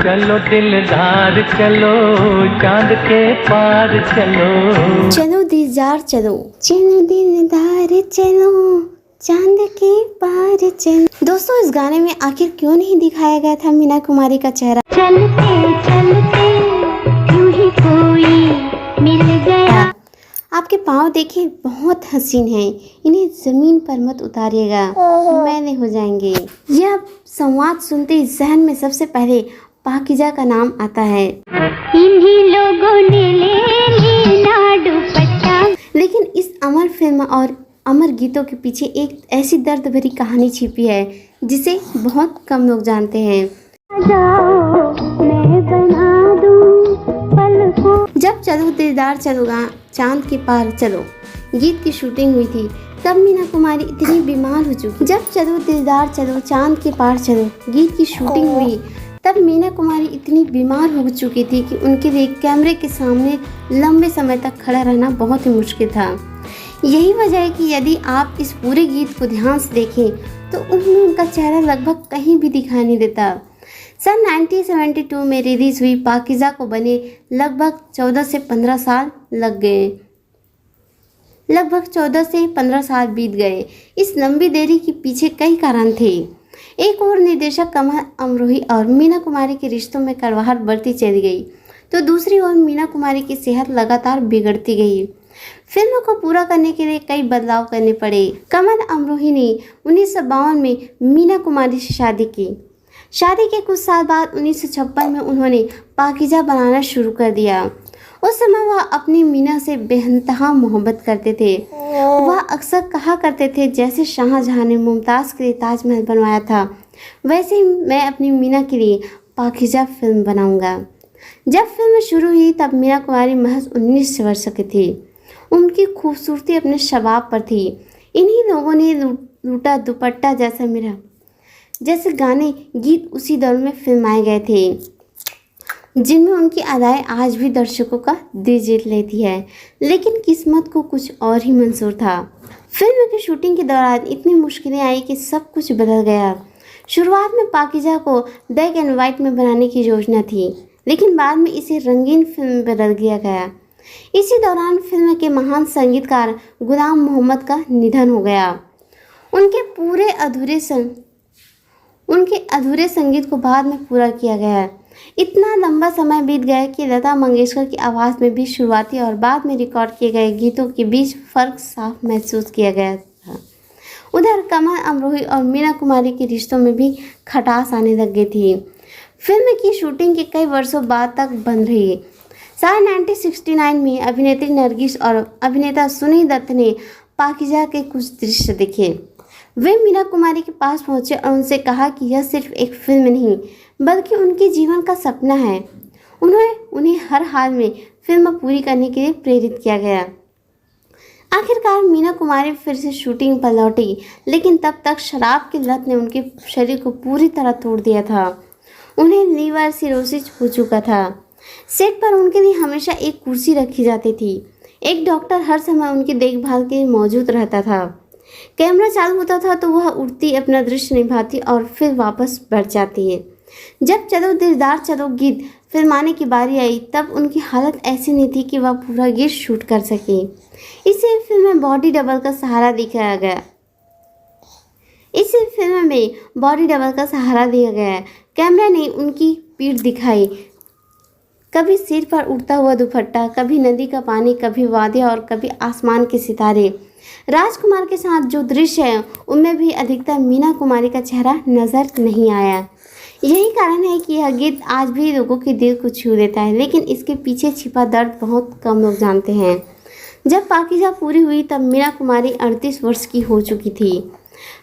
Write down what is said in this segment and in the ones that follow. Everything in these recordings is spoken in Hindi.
चलो दिलदार चलो, चांद के पार चलो। चलो दिलदार चलो, चलो दिलदार चलो, चांद के पार चलो। दोस्तों, इस गाने में आखिर क्यों नहीं दिखाया गया था मीना कुमारी का चेहरा? चलते चलते यूं ही कोई मिल गया। आपके पाँव देखिए बहुत हसीन हैं, इन्हें जमीन पर मत उतारिएगा, मैले हो जाएंगे। यह संवाद सुनते ही जहन में सबसे पहले पाकीज़ा का नाम आता है। इन्हीं लोगों ने ले लीना दुपट्टा। लेकिन इस अमर फिल्म और अमर गीतों के पीछे एक ऐसी दर्द भरी कहानी छिपी है जिसे बहुत कम लोग जानते हैं। जाओ मैं बना दूं पलकों। जब चलो दिलदार चलोगा चांद के पार चलो गीत की शूटिंग हुई थी, तब मीना कुमारी इतनी बीमार हो चुकी। जब चलो दिलदार चलो चांद के पार चलो गीत की शूटिंग हुई, तब मीना कुमारी इतनी बीमार हो चुकी थी कि उनके लिए कैमरे के सामने लंबे समय तक खड़ा रहना बहुत ही मुश्किल था। यही वजह है कि यदि आप इस पूरे गीत को ध्यान से देखें तो उनमें उनका चेहरा लगभग कहीं भी दिखाई नहीं देता। सन 1972 में रिलीज हुई पाकीज़ा को बने लगभग 14 से 15 साल लग गए। लगभग 14 से 15 साल बीत गए। इस लंबी देरी के पीछे कई कारण थे। एक और निर्देशक कमल अमरोही और मीना कुमारी के रिश्तों में कड़वाहट बढ़ती चली गई, तो दूसरी ओर मीना कुमारी की सेहत लगातार बिगड़ती गई। फिल्म को पूरा करने के लिए कई बदलाव करने पड़े। कमल अमरोही ने 1952 में मीना कुमारी से शादी की। शादी के कुछ साल बाद 1956 में उन्होंने पाकीज़ा बनाना शुरू कर दिया। उस समय वह अपनी मीना से बेइंतहा मोहब्बत करते थे। वह अक्सर कहा करते थे, जैसे शाहजहां ने मुमताज़ के लिए ताजमहल बनवाया था, वैसे ही मैं अपनी मीना के लिए पाकीज़ा फिल्म बनाऊंगा। जब फिल्म शुरू हुई तब मीना कुमारी महज 19 वर्ष की थी। उनकी खूबसूरती अपने शबाब पर थी। इन्हीं लोगों ने लूटा दुपट्टा जैसा मेरा जैसे गाने गीत उसी दौर में फिल्माए गए थे, जिनमें उनकी अदाएं आज भी दर्शकों का दिल जीत लेती है। लेकिन किस्मत को कुछ और ही मंजूर था। फिल्म की शूटिंग के दौरान इतनी मुश्किलें आई कि सब कुछ बदल गया। शुरुआत में पाकीज़ा को ब्लैक एंड वाइट में बनाने की योजना थी, लेकिन बाद में इसे रंगीन फिल्म में बदल दिया गया। इसी दौरान फिल्म के महान संगीतकार गुलाम मोहम्मद का निधन हो गया। उनके अधूरे संगीत को बाद में पूरा किया गया। इतना लंबा समय बीत गया कि लता मंगेशकर की आवाज़ में भी शुरुआती और बाद में रिकॉर्ड किए गए गीतों के बीच फ़र्क साफ महसूस किया गया था। उधर कमल अमरोही और मीना कुमारी के रिश्तों में भी खटास आने लग गई थी। फिल्म की शूटिंग के कई वर्षों बाद तक बंद रही। साल 1969 में अभिनेत्री नरगिस और अभिनेता सुनील दत्त ने पाकीज़ा के कुछ दृश्य देखे। वे मीना कुमारी के पास पहुंचे और उनसे कहा कि यह सिर्फ एक फिल्म नहीं बल्कि उनके जीवन का सपना है। उन्हें हर हाल में फिल्म पूरी करने के लिए प्रेरित किया गया। आखिरकार मीना कुमारी फिर से शूटिंग पर लौटी, लेकिन तब तक शराब की लत ने उनके शरीर को पूरी तरह तोड़ दिया था। उन्हें लीवर सिरोसिस हो चुका था। सेट पर उनके लिए हमेशा एक कुर्सी रखी जाती थी। एक डॉक्टर हर समय उनकी देखभाल के लिए मौजूद रहता था। कैमरा चालू होता था तो वह उठती, अपना दृश्य निभाती और फिर वापस बैठ जाती है। जब चलो दिलदार चलो गीत फिल्माने की बारी आई, तब उनकी हालत ऐसी नहीं थी कि वह पूरा गीत शूट कर सके। इसी फिल्म में बॉडी डबल का सहारा दिया गया। कैमरा ने उनकी पीठ दिखाई, कभी सिर पर उड़ता हुआ दुपट्टा, कभी नदी का पानी, कभी वादियाँ और कभी आसमान के सितारे। राजकुमार के साथ जो दृश्य है उनमें भी अधिकतर मीना कुमारी का चेहरा नजर नहीं आया। यही कारण है कि यह गीत आज भी लोगों के दिल को छू लेता है, लेकिन इसके पीछे छिपा दर्द बहुत कम लोग जानते हैं। जब पाकीज़ा पूरी हुई तब मीना कुमारी 38 वर्ष की हो चुकी थी।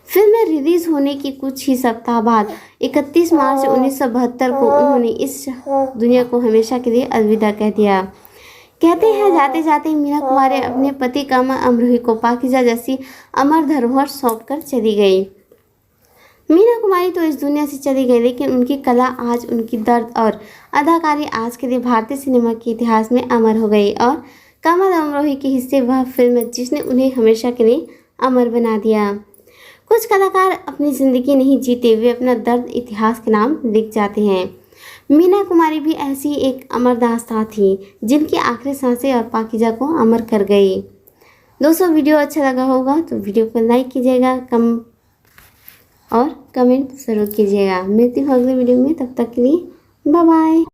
फिल्म रिलीज होने के कुछ ही सप्ताह बाद 31 मार्च 1972 को उन्होंने इस दुनिया को हमेशा के लिए अलविदा कह दिया। कहते हैं जाते जाते मीना कुमारी अपने पति कमल अमरोही को पाकीज़ा जैसी अमर धरोहर सौंपकर चली गई। मीना कुमारी तो इस दुनिया से चली गई, लेकिन उनकी कला आज, उनकी दर्द और अदाकारी आज के लिए भारतीय सिनेमा के इतिहास में अमर हो गई। और कमल अमरोही के हिस्से वह फिल्म है जिसने उन्हें हमेशा के लिए अमर बना दिया। कुछ कलाकार अपनी ज़िंदगी नहीं जीते, वे अपना दर्द इतिहास के नाम लिख जाते हैं। मीना कुमारी भी ऐसी एक अमरदास्ता थी जिनकी आखिरी सांसें और पाकीज़ा को अमर कर गई। दोस्तों वीडियो अच्छा लगा होगा तो वीडियो को लाइक कीजिएगा और कमेंट ज़रूर कीजिएगा। मिलती हूँ अगले वीडियो में, तब तक के लिए बाय बाय।